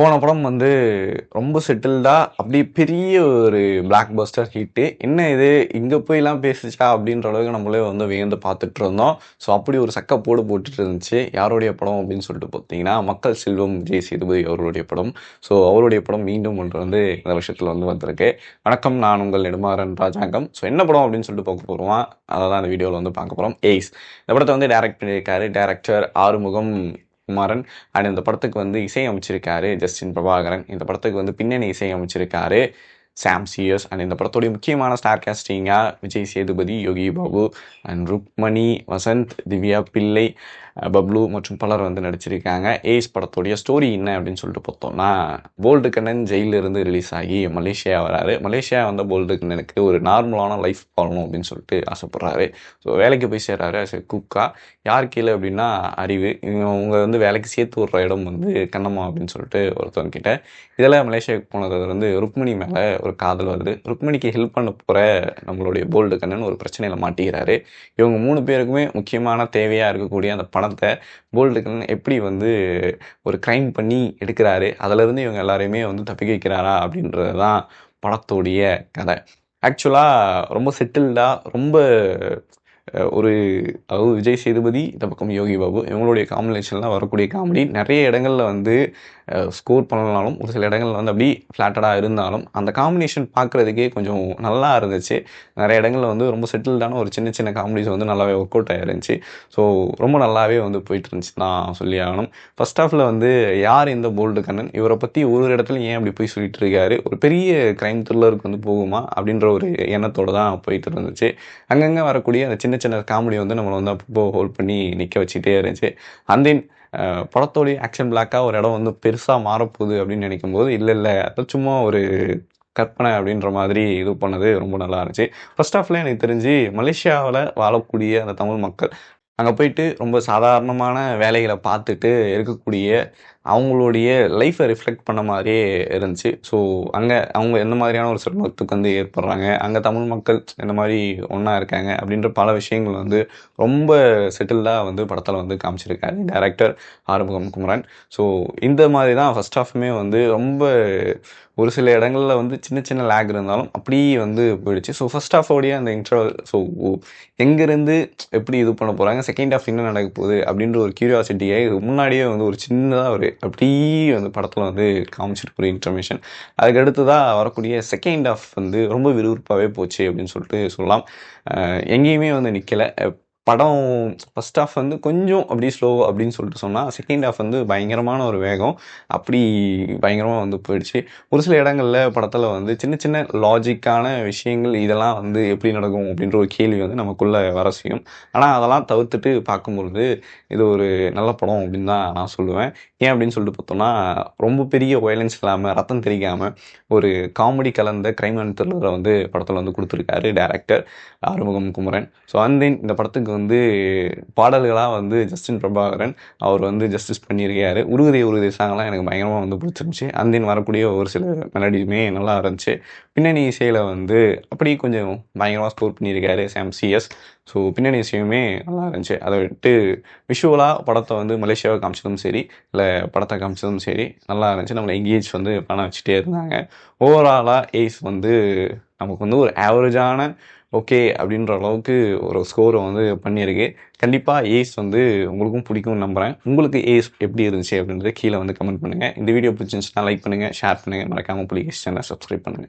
போன படம் வந்து ரொம்ப செட்டில்டா அப்படியே பெரிய ஒரு பிளாக் பஸ்டர் ஹிட்டு. என்ன இது இங்கே போய்லாம் பேசுச்சா அப்படின்ற அளவுக்கு நம்மளே வந்து வியந்து பார்த்துட்டு இருந்தோம். ஸோ அப்படி ஒரு சக்கப்போடு போட்டுட்டு இருந்துச்சு. யாருடைய படம் அப்படின்னு சொல்லிட்டு பார்த்தீங்கன்னா, மக்கள் செல்வம் விஜய் சேதுபதி அவர்களுடைய படம். ஸோ அவருடைய படம் மீண்டும் ஒன்று வந்து இந்த வருஷத்தில் வந்து வந்திருக்கு. வணக்கம், நான் உங்கள் நெடுமாறன் ராஜாங்கம். ஸோ என்ன படம் அப்படின்னு சொல்லிட்டு பார்க்க போகிறோமா, அதை தான் இந்த வீடியோவில் வந்து பார்க்க போகிறோம். ஏய்ஸ் இந்த படத்தை வந்து டைரக்ட் பண்ணியிருக்காரு டைரக்டர் ஆறுமுகம் குமாரன். அண்ட் இந்த படத்துக்கு வந்து இசை அமைச்சிருக்காரு ஜஸ்டின் பிரபாகரன். இந்த படத்துக்கு வந்து பின்னணி இசை அமைச்சிருக்காரு சாம் சிஎஸ். அண்ட் இந்த படத்துடைய முக்கியமான ஸ்டார் காஸ்டிங்காக விஜய் சேதுபதி, யோகி பாபு அண்ட் ருக்மணி, வசந்த், திவ்யா பிள்ளை, பப்ளு மற்றும் பலர் வந்து நடிச்சிருக்காங்க. ஏஸ் படத்துடைய ஸ்டோரி என்ன அப்படின்னு சொல்லிட்டு பார்த்தோம்னா, போல்டு கண்ணன் ஜெயிலிருந்து ரிலீஸ் ஆகி மலேசியா வராரு. மலேசியா வந்த போல்டு கண்ணனுக்கு ஒரு நார்மலான லைஃப் வாழணும் அப்படின்னு சொல்லிட்டு ஆசைப்படுறாரு. ஸோ வேலைக்கு போய் சேர்றாரு as a குக்கா. யார் கீழே அப்படின்னா அறிவு. அவங்க வந்து வேலைக்கு சேர்த்து விடுற இடம் வந்து கண்ணம்மா அப்படின்னு சொல்லிட்டு ஒருத்தவங்க கிட்ட. இதில் மலேசியாவுக்கு போனது வந்து ருக்மணி மேலே ஒரு காதல் வருது. ருக்மணிக்கு ஹெல்ப் பண்ண போகிற நம்மளுடைய போல்டு கண்ணன் ஒரு பிரச்சனையில் மாட்டிக்கிறாரு. இவங்க 3 பேருக்குமே முக்கியமான தேவையாக இருக்கக்கூடிய அந்த பணத்தை போல்டு கண்ணன் எப்படி வந்து ஒரு கிரைம் பண்ணி எடுக்கிறாரு, அதிலிருந்து இவங்க எல்லாரையுமே வந்து தப்பிக்க வைக்கிறாரா அப்படின்றது தான் படத்துடைய கதை. ஆக்சுவலாக ரொம்ப செட்டில்டாக ரொம்ப ஒரு அதாவது விஜய் சேதுபதி, இந்த பக்கம் யோகி பாபு, இவங்களுடைய காம்பினேஷன்லாம் வரக்கூடிய காமெடி நிறைய இடங்களில் வந்து ஸ்கோர் பண்ணலனாலும், ஒரு சில இடங்களில் வந்து அப்படி ஃப்ளாட்டடாக இருந்தாலும், அந்த காம்பினேஷன் பார்க்குறதுக்கே கொஞ்சம் நல்லா இருந்துச்சு. நிறைய இடங்களில் வந்து ரொம்ப செட்டில்டான ஒரு சின்ன சின்ன காமெடிஸ் வந்து நல்லாவே ஒர்க் அவுட் ஆகிருந்துச்சு. ஸோ ரொம்ப நல்லாவே வந்து போயிட்டு இருந்துச்சு தான் சொல்லி ஆகணும். ஃபர்ஸ்ட் ஹாஃபில் வந்து யார் இந்த போல்டு கண்ணன், இவரை பற்றி ஒரு இடத்துல ஏன் அப்படி போய் சொல்லிட்டு இருக்காரு, ஒரு பெரிய க்ரைம் த்ரில்லருக்கு வந்து போகுமா அப்படின்ற ஒரு எண்ணத்தோடு தான் போயிட்டு இருந்துச்சு. அங்கங்கே வரக்கூடிய அந்த சின்ன சின்ன காமெடி வந்து நம்மளை வந்து அப்பப்போ ஹோல்ட் பண்ணி நிற்க வச்சுட்டே இருந்துச்சு. அண்ட் தென் படத்தோடைய ஆக்ஷன் பிளாக்காக ஒரு இடம் வந்து பெருசாக மாறப்போகுது அப்படின்னு நினைக்கும் போது, இல்லை அது சும்மா ஒரு கற்பனை அப்படின்ற மாதிரி இது பண்ணது ரொம்ப நல்லா இருந்துச்சு. ஃபர்ஸ்ட் ஹாஃபில் எனக்கு தெரிஞ்சு மலேசியாவில் வாழக்கூடிய அந்த தமிழ் மக்கள் அங்கே போயிட்டு ரொம்ப சாதாரணமான வேலைகளை பார்த்துட்டு இருக்கக்கூடிய அவங்களுடைய லைஃப்பை ரிஃப்ளெக்ட் பண்ண மாதிரியே இருந்துச்சு. ஸோ அங்கே அவங்க எந்த மாதிரியான ஒரு சிரமத்துக்கு வந்து ஏற்படுறாங்க, அங்கே தமிழ் மக்கள் எந்த மாதிரி ஒன்றா இருக்காங்க அப்படின்ற பல விஷயங்கள் வந்து ரொம்ப செட்டில்டாக வந்து படத்தில் வந்து காமிச்சிருக்காரு டைரக்டர் ஆறுமுகம் குமரன். ஸோ இந்த மாதிரி தான் ஃபர்ஸ்ட் ஹாஃபுமே வந்து ரொம்ப ஒரு சில இடங்களில் வந்து சின்ன சின்ன லேக் இருந்தாலும் அப்படியே வந்து போயிடுச்சு. ஸோ ஃபர்ஸ்ட் ஹாஃபோடைய அந்த இன்ட்ரவல், ஸோ எங்கேருந்து எப்படி இது பண்ண போகிறாங்க, செகண்ட் ஹாஃப் என்ன நடக்க போகுது அப்படின்ற ஒரு கியூரியாசிட்டியை முன்னாடியே வந்து ஒரு சின்னதாக ஒரு அப்படியே வந்து படத்தில் வந்து காமிச்சிட்டு ஒரு இன்ஃபர்மேஷன். அதுக்கு அடுத்து தான் வரக்கூடிய செகண்ட் ஹாஃப் வந்து ரொம்ப விறுவிறுப்பாகவே போச்சு அப்படின்னு சொல்லிட்டு சொல்லலாம். எங்கேயுமே வந்து நிற்கலை படம். ஃபர்ஸ்ட் ஹாஃப் வந்து கொஞ்சம் அப்படி ஸ்லோ அப்படின்னு சொல்லிட்டு சொன்னால், செகண்ட் ஹாஃப் வந்து பயங்கரமான ஒரு வேகம் அப்படி பயங்கரமாக வந்து போயிடுச்சு. ஒரு சில இடங்களில் படத்தில் வந்து சின்ன சின்ன லாஜிக்கான விஷயங்கள் இதெல்லாம் வந்து எப்படி நடக்கும் அப்படின்ற ஒரு கேள்வி வந்து நமக்குள்ளே வர செய்யும். ஆனால் அதெல்லாம் தவிர்த்துட்டு பார்க்கும்பொழுது இது ஒரு நல்ல படம் அப்படின்னு தான் நான் சொல்லுவேன். ஏன் அப்படின்னு சொல்லிட்டு பார்த்தோம்னா, ரொம்ப பெரிய வயலன்ஸ் இல்லாமல், ரத்தம் தெரிக்காமல் ஒரு காமெடி கலந்த கிரைம் அண்ட் த்ரில்லரை வந்து படத்தில் வந்து கொடுத்துருக்காரு director Arumugam Kumaran. So and then இந்த படத்துக்கு வந்து பாடல்களாக வந்து ஜஸ்டின் பிரபாகரன் அவர் வந்து ஜஸ்டிஸ் பண்ணியிருக்காரு. உருகுதே சாங்லாம் எனக்கு பயங்கரமாக வந்து பிடிச்சிருந்துச்சு. அண்ட் தென் வரக்கூடிய ஒரு சில மெலடியுமே நல்லா இருந்துச்சு. பின்னணி இசையில் வந்து அப்படியே கொஞ்சம் பயங்கரமாக ஸ்கோர் பண்ணியிருக்காரு சாம் சிஎஸ். ஸோ பின்னணி இசையுமே நல்லா இருந்துச்சு. அதை விட்டு விஷுவலாக படத்தை வந்து மலேசியாவை காமிச்சதும் சரி, இல்லை படத்தை காமிச்சதும் சரி நல்லா இருந்துச்சு. நம்மளை எங்கேஜ் வந்து பண்ண வச்சுட்டே இருந்தாங்க. ஓவராலாக ஏஸ் வந்து நமக்கு வந்து ஒரு ஆவரேஜான ஓகே அப்படின்ற அளவுக்கு ஒரு ஸ்கோரை வந்து பண்ணியிருக்கு. கண்டிப்பாக ஏஸ் வந்து உங்களுக்கும் பிடிக்கும்னு நம்புகிறேன். உங்களுக்கு ஏஸ் எப்படி இருந்துச்சு அப்படின்றத கீழே வந்து கமெண்ட் பண்ணுங்கள். இந்த வீடியோ பிடிச்சிருந்துச்சுன்னா லைக் பண்ணுங்கள், ஷேர் பண்ணுங்கள், மறக்காமல் பிடிக்க சேனலை சப்ஸ்கிரைப் பண்ணுங்கள்.